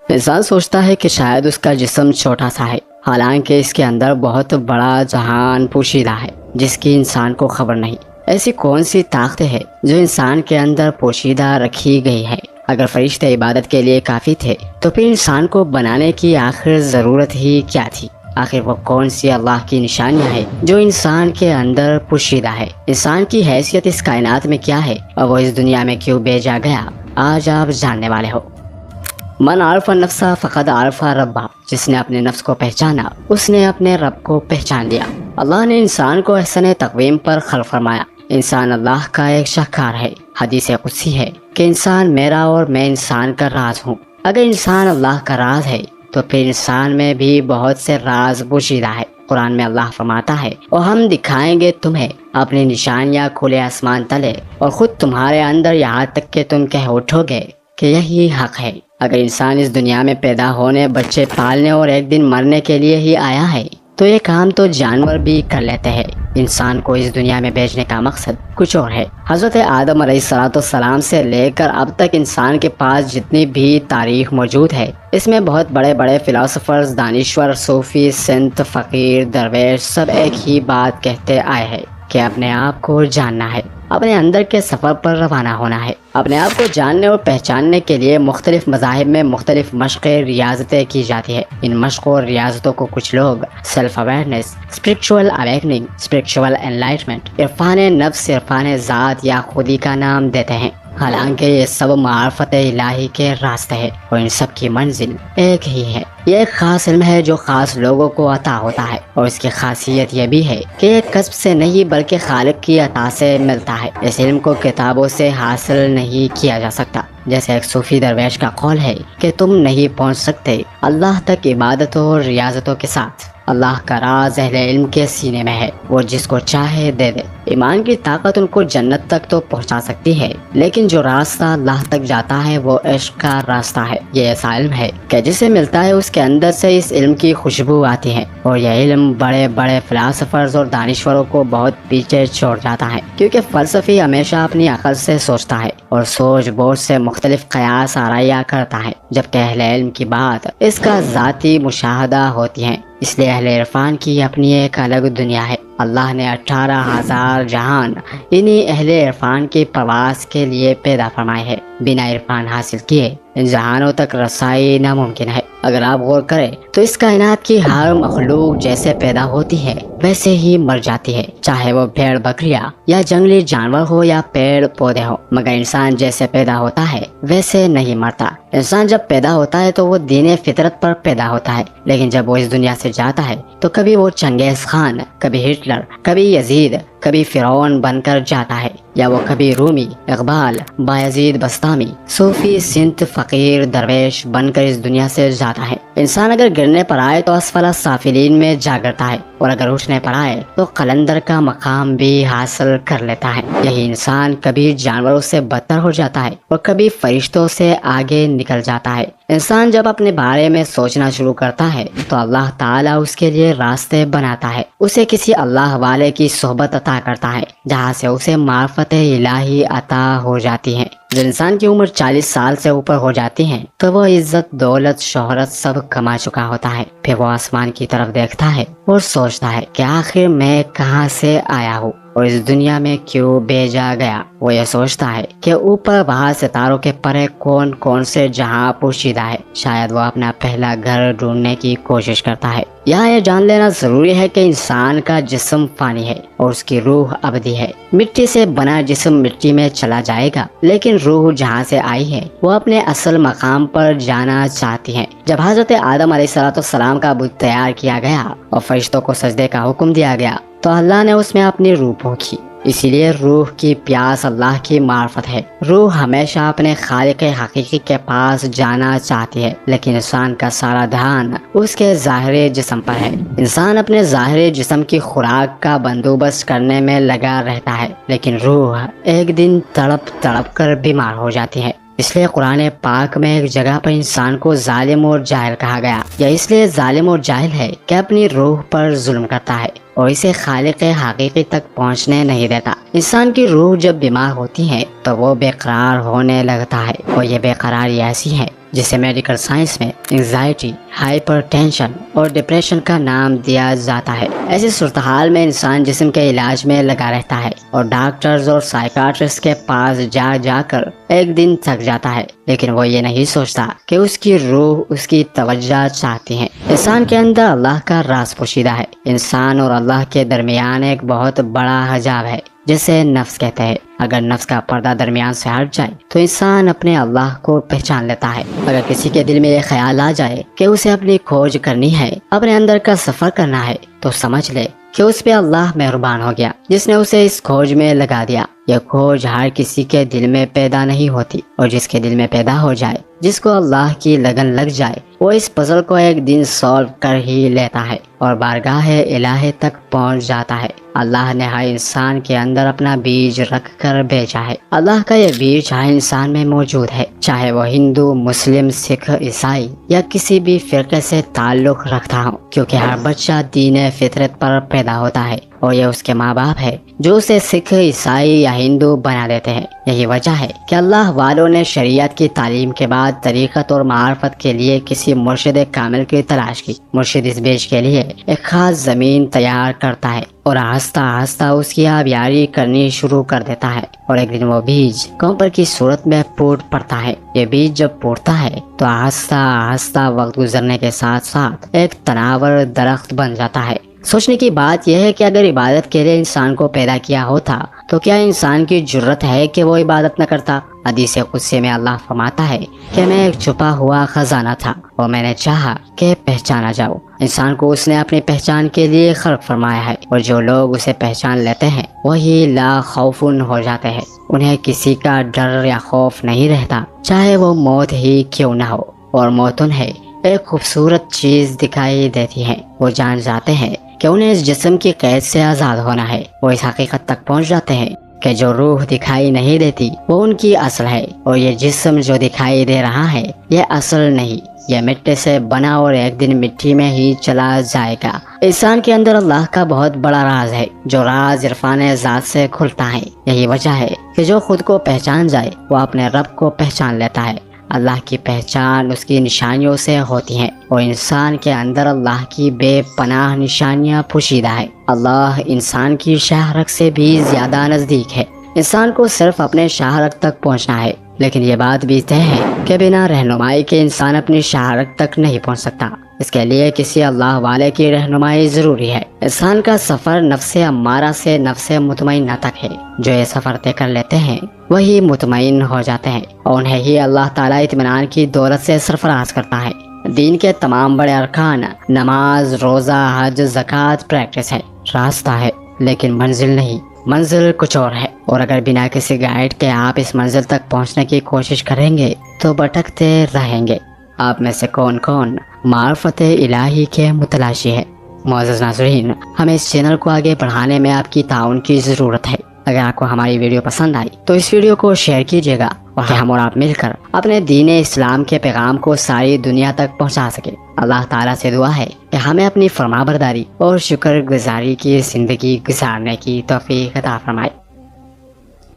انسان سوچتا ہے کہ شاید اس کا جسم چھوٹا سا ہے، حالانکہ اس کے اندر بہت بڑا جہان پوشیدہ ہے جس کی انسان کو خبر نہیں۔ ایسی کون سی طاقتیں ہیں جو انسان کے اندر پوشیدہ رکھی گئی ہے؟ اگر فرشتے عبادت کے لیے کافی تھے تو پھر انسان کو بنانے کی آخر ضرورت ہی کیا تھی؟ آخر وہ کون سی اللہ کی نشانیاں ہیں جو انسان کے اندر پوشیدہ ہے؟ انسان کی حیثیت اس کائنات میں کیا ہے اور وہ اس دنیا میں کیوں بھیجا گیا؟ آج آپ جاننے والے ہو۔ من عرف النفس فقد عرف ربہ، جس نے اپنے نفس کو پہچانا اس نے اپنے رب کو پہچان لیا۔ اللہ نے انسان کو احسن تقویم پر خلق فرمایا۔ انسان اللہ کا ایک شاہکار ہے۔ حدیث قدسی ہے کہ انسان میرا اور میں انسان کا راز ہوں۔ اگر انسان اللہ کا راز ہے تو پھر انسان میں بھی بہت سے راز پوشیدہ ہے۔ قرآن میں اللہ فرماتا ہے، اور ہم دکھائیں گے تمہیں اپنی نشانیاں کھلے آسمان تلے اور خود تمہارے اندر، یہاں تک کہ تم کہہ اٹھو گے کہ یہی حق ہے۔ اگر انسان اس دنیا میں پیدا ہونے، بچے پالنے اور ایک دن مرنے کے لیے ہی آیا ہے تو یہ کام تو جانور بھی کر لیتے ہیں۔ انسان کو اس دنیا میں بھیجنے کا مقصد کچھ اور ہے۔ حضرت آدم علیہ السلام سے لے کر اب تک انسان کے پاس جتنی بھی تاریخ موجود ہے، اس میں بہت بڑے بڑے فلاسفرز، دانشور، صوفی، سنت، فقیر، درویش سب ایک ہی بات کہتے آئے ہیں کہ اپنے آپ کو جاننا ہے، اپنے اندر کے سفر پر روانہ ہونا ہے۔ اپنے آپ کو جاننے اور پہچاننے کے لیے مختلف مذاہب میں مختلف مشقیں، ریاضتیں کی جاتی ہے۔ ان مشقوں اور ریاضتوں کو کچھ لوگ self awareness, spiritual awakening, spiritual enlightenment, Irfan نفس، عرفان ذات یا خودی کا نام دیتے ہیں۔ حالانکہ یہ سب معرفت الہی کے راستے ہیں اور ان سب کی منزل ایک ہی ہے۔ یہ ایک خاص علم ہے جو خاص لوگوں کو عطا ہوتا ہے، اور اس کی خاصیت یہ بھی ہے کہ یہ کسب سے نہیں بلکہ خالق کی عطا سے ملتا ہے۔ اس علم کو کتابوں سے حاصل نہیں کیا جا سکتا۔ جیسے ایک صوفی درویش کا قول ہے کہ تم نہیں پہنچ سکتے اللہ تک عبادتوں اور ریاضتوں کے ساتھ۔ اللہ کا راز اہل علم کے سینے میں ہے، وہ جس کو چاہے دے دے۔ ایمان کی طاقت ان کو جنت تک تو پہنچا سکتی ہے، لیکن جو راستہ اللہ تک جاتا ہے وہ عشق کا راستہ ہے۔ یہ ایسا علم ہے کہ جسے ملتا ہے اس کے اندر سے اس علم کی خوشبو آتی ہے، اور یہ علم بڑے بڑے فلاسفرز اور دانشوروں کو بہت پیچھے چھوڑ جاتا ہے، کیونکہ فلسفی ہمیشہ اپنی عقل سے سوچتا ہے اور سوچ بوجھ سے مختلف قیاس آرائیاں کرتا ہے، جبکہ اہل علم کی بات اس کا ذاتی مشاہدہ ہوتی ہے۔ اس لیے اہل عرفان کی اپنی ایک الگ دنیا ہے۔ اللہ نے 18,000 جہان انہی اہل عرفان کی پرواز کے لیے پیدا فرمائے ہے۔ بنا عرفان حاصل کیے ان جہانوں تک رسائی ناممکن ہے۔ اگر آپ غور کریں تو اس کائنات کی ہر مخلوق جیسے پیدا ہوتی ہے ویسے ہی مر جاتی ہے، چاہے وہ بھیڑ بکریاں یا جنگلی جانور ہو یا پیڑ پودے ہو، مگر انسان جیسے پیدا ہوتا ہے ویسے نہیں مرتا۔ انسان جب پیدا ہوتا ہے تو وہ دین فطرت پر پیدا ہوتا ہے، لیکن جب وہ اس دنیا سے جاتا ہے تو کبھی وہ چنگیز خان، کبھی ہٹلر، کبھی یزید، کبھی فرعون بن کر جاتا ہے، یا وہ کبھی رومی، اقبال، بایزید بستامی، صوفی، سنت، فقیر، درویش بن کر اس دنیا سے جاتا ہے۔ انسان اگر گرنے پر آئے تو اسفل السافلین میں جا گرتا ہے، اور اگر اٹھنے پر آئے تو قلندر کا مقام بھی حاصل کر لیتا ہے۔ یہی انسان کبھی جانوروں سے بدتر ہو جاتا ہے اور کبھی فرشتوں سے آگے نکل جاتا ہے۔ انسان جب اپنے بارے میں سوچنا شروع کرتا ہے تو اللہ تعالیٰ اس کے لیے راستے بناتا ہے، اسے کسی اللہ والے کی صحبت عطا کرتا ہے جہاں سے اسے معرفت الہی عطا ہو جاتی ہے۔ جب انسان کی عمر 40 سال سے اوپر ہو جاتی ہے تو وہ عزت، دولت، شہرت سب کما چکا ہوتا ہے۔ پھر وہ آسمان کی طرف دیکھتا ہے اور سوچتا ہے کہ آخر میں کہاں سے آیا ہوں اور اس دنیا میں کیوں بھیجا گیا۔ وہ یہ سوچتا ہے کہ اوپر وہاں ستاروں کے پرے کون کون سے جہاں پوشیدہ ہے۔ شاید وہ اپنا پہلا گھر ڈھونڈنے کی کوشش کرتا ہے۔ یہاں یہ جان لینا ضروری ہے کہ انسان کا جسم فانی ہے اور اس کی روح ابدی ہے۔ مٹی سے بنا جسم مٹی میں چلا جائے گا، لیکن روح جہاں سے آئی ہے وہ اپنے اصل مقام پر جانا چاہتی ہے۔ جب حضرت آدم علیہ السلام کا بت تیار کیا گیا اور فرشتوں کو سجدے کا حکم دیا گیا تو اللہ نے اس میں اپنی روح پھونکی۔ اسی لیے روح کی پیاس اللہ کی معرفت ہے۔ روح ہمیشہ اپنے خالق حقیقی کے پاس جانا چاہتی ہے، لیکن انسان کا سارا دھیان اس کے ظاہری جسم پر ہے۔ انسان اپنے ظاہری جسم کی خوراک کا بندوبست کرنے میں لگا رہتا ہے، لیکن روح ایک دن تڑپ تڑپ کر بیمار ہو جاتی ہے۔ اس لیے قرآن پاک میں ایک جگہ پر انسان کو ظالم اور جاہل کہا گیا۔ یہ اس لیے ظالم اور جاہل ہے کہ اپنی روح پر ظلم کرتا ہے اور اسے خالق حقیقی تک پہنچنے نہیں دیتا۔ انسان کی روح جب بیمار ہوتی ہے تو وہ بے قرار ہونے لگتا ہے، اور یہ بے قراری ایسی ہے جسے میڈیکل سائنس میں انگزائٹی، ہائپر ٹینشن اور ڈپریشن کا نام دیا جاتا ہے۔ ایسی صورتحال میں انسان جسم کے علاج میں لگا رہتا ہے اور ڈاکٹرز اور سائیکاٹرسٹ کے پاس جا جا کر ایک دن تھک جاتا ہے، لیکن وہ یہ نہیں سوچتا کہ اس کی روح اس کی توجہ چاہتی ہے۔ انسان کے اندر اللہ کا راز پوشیدہ ہے۔ انسان اور اللہ کے درمیان ایک بہت بڑا حجاب ہے جسے نفس کہتے ہیں۔ اگر نفس کا پردہ درمیان سے ہٹ جائے تو انسان اپنے اللہ کو پہچان لیتا ہے۔ اگر کسی کے دل میں یہ خیال آ جائے کہ اسے اپنی کھوج کرنی ہے، اپنے اندر کا سفر کرنا ہے، تو سمجھ لے کہ اس پہ اللہ مہربان ہو گیا جس نے اسے اس کھوج میں لگا دیا۔ یہ کھوج ہر کسی کے دل میں پیدا نہیں ہوتی، اور جس کے دل میں پیدا ہو جائے، جس کو اللہ کی لگن لگ جائے، وہ اس پزل کو ایک دن سولو کر ہی لیتا ہے اور بارگاہ الہی تک پہنچ جاتا ہے۔ اللہ نے ہر انسان کے اندر اپنا بیج رکھ کر بھیجا ہے۔ اللہ کا یہ بیج ہر انسان میں موجود ہے، چاہے وہ ہندو، مسلم، سکھ، عیسائی یا کسی بھی فرقے سے تعلق رکھتا ہو، کیونکہ ہر بچہ دین فطرت پر پیدا ہوتا ہے اور یہ اس کے ماں باپ ہے جو اسے سکھ، عیسائی یا ہندو بنا دیتے ہیں۔ یہی وجہ ہے کہ اللہ والوں نے شریعت کی تعلیم کے بعد طریقت اور معرفت کے لیے کسی مرشد کامل کی تلاش کی۔ مرشد اس بیج کے لیے ایک خاص زمین تیار کرتا ہے اور آہستہ آہستہ اس کی آبیاری کرنی شروع کر دیتا ہے، اور ایک دن وہ بیج کمپر کی صورت میں پھوٹ پڑتا ہے۔ یہ بیج جب پھوٹتا ہے تو آہستہ آہستہ وقت گزرنے کے ساتھ ساتھ ایک تناور درخت بن جاتا ہے۔ سوچنے کی بات یہ ہے کہ اگر عبادت کے لیے انسان کو پیدا کیا ہوتا تو کیا انسان کی جرت ہے کہ وہ عبادت نہ کرتا؟ حدیث قدسی میں اللہ فرماتا ہے کہ میں ایک چھپا ہوا خزانہ تھا اور میں نے چاہا کہ پہچانا جاؤ۔ انسان کو اس نے اپنی پہچان کے لیے خلق فرمایا ہے، اور جو لوگ اسے پہچان لیتے ہیں وہی لا خوفن ہو جاتے ہیں۔ انہیں کسی کا ڈر یا خوف نہیں رہتا، چاہے وہ موت ہی کیوں نہ ہو۔ اور موت انہیں ایک خوبصورت چیز دکھائی دیتی ہے۔ وہ جان جاتے ہیں کہ انہیں اس جسم کی قید سے آزاد ہونا ہے۔ وہ اس حقیقت تک پہنچ جاتے ہیں کہ جو روح دکھائی نہیں دیتی وہ ان کی اصل ہے، اور یہ جسم جو دکھائی دے رہا ہے یہ اصل نہیں، یہ مٹی سے بنا اور ایک دن مٹی میں ہی چلا جائے گا۔ انسان کے اندر اللہ کا بہت بڑا راز ہے، جو راز عرفان ذات سے کھلتا ہے۔ یہی وجہ ہے کہ جو خود کو پہچان جائے وہ اپنے رب کو پہچان لیتا ہے۔ اللہ کی پہچان اس کی نشانیوں سے ہوتی ہے، اور انسان کے اندر اللہ کی بے پناہ نشانیاں پوشیدہ ہے۔ اللہ انسان کی شاہرگ سے بھی زیادہ نزدیک ہے۔ انسان کو صرف اپنے شاہرگ تک پہنچنا ہے، لیکن یہ بات بھی طے ہے کہ بنا رہنمائی کے انسان اپنی شاہرگ تک نہیں پہنچ سکتا۔ اس کے لیے کسی اللہ والے کی رہنمائی ضروری ہے۔ انسان کا سفر نفس امارہ سے نفس مطمئنہ تک ہے۔ جو یہ سفر طے کر لیتے ہیں وہی مطمئن ہو جاتے ہیں، اور انہیں ہی اللہ تعالیٰ اطمینان کی دولت سے سرفراز کرتا ہے۔ دین کے تمام بڑے ارکان نماز، روزہ، حج، زکوٰۃ پریکٹس ہے، راستہ ہے، لیکن منزل نہیں۔ منزل کچھ اور ہے، اور اگر بنا کسی گائیڈ کے آپ اس منزل تک پہنچنے کی کوشش کریں گے تو بھٹکتے رہیں گے۔ آپ میں سے کون کون معرفت الہی کے متلاشی ہے؟ معزز ناظرین، ہمیں اس چینل کو آگے بڑھانے میں آپ کی تعاون کی ضرورت ہے۔ اگر آپ کو ہماری ویڈیو پسند آئی تو اس ویڈیو کو شیئر کیجیے گا، اور ہم اور آپ مل کر اپنے دین اسلام کے پیغام کو ساری دنیا تک پہنچا سکیں۔ اللہ تعالیٰ سے دعا ہے کہ ہمیں اپنی فرمانبرداری اور شکر گزاری کی زندگی گزارنے کی توفیق عطا فرمائے۔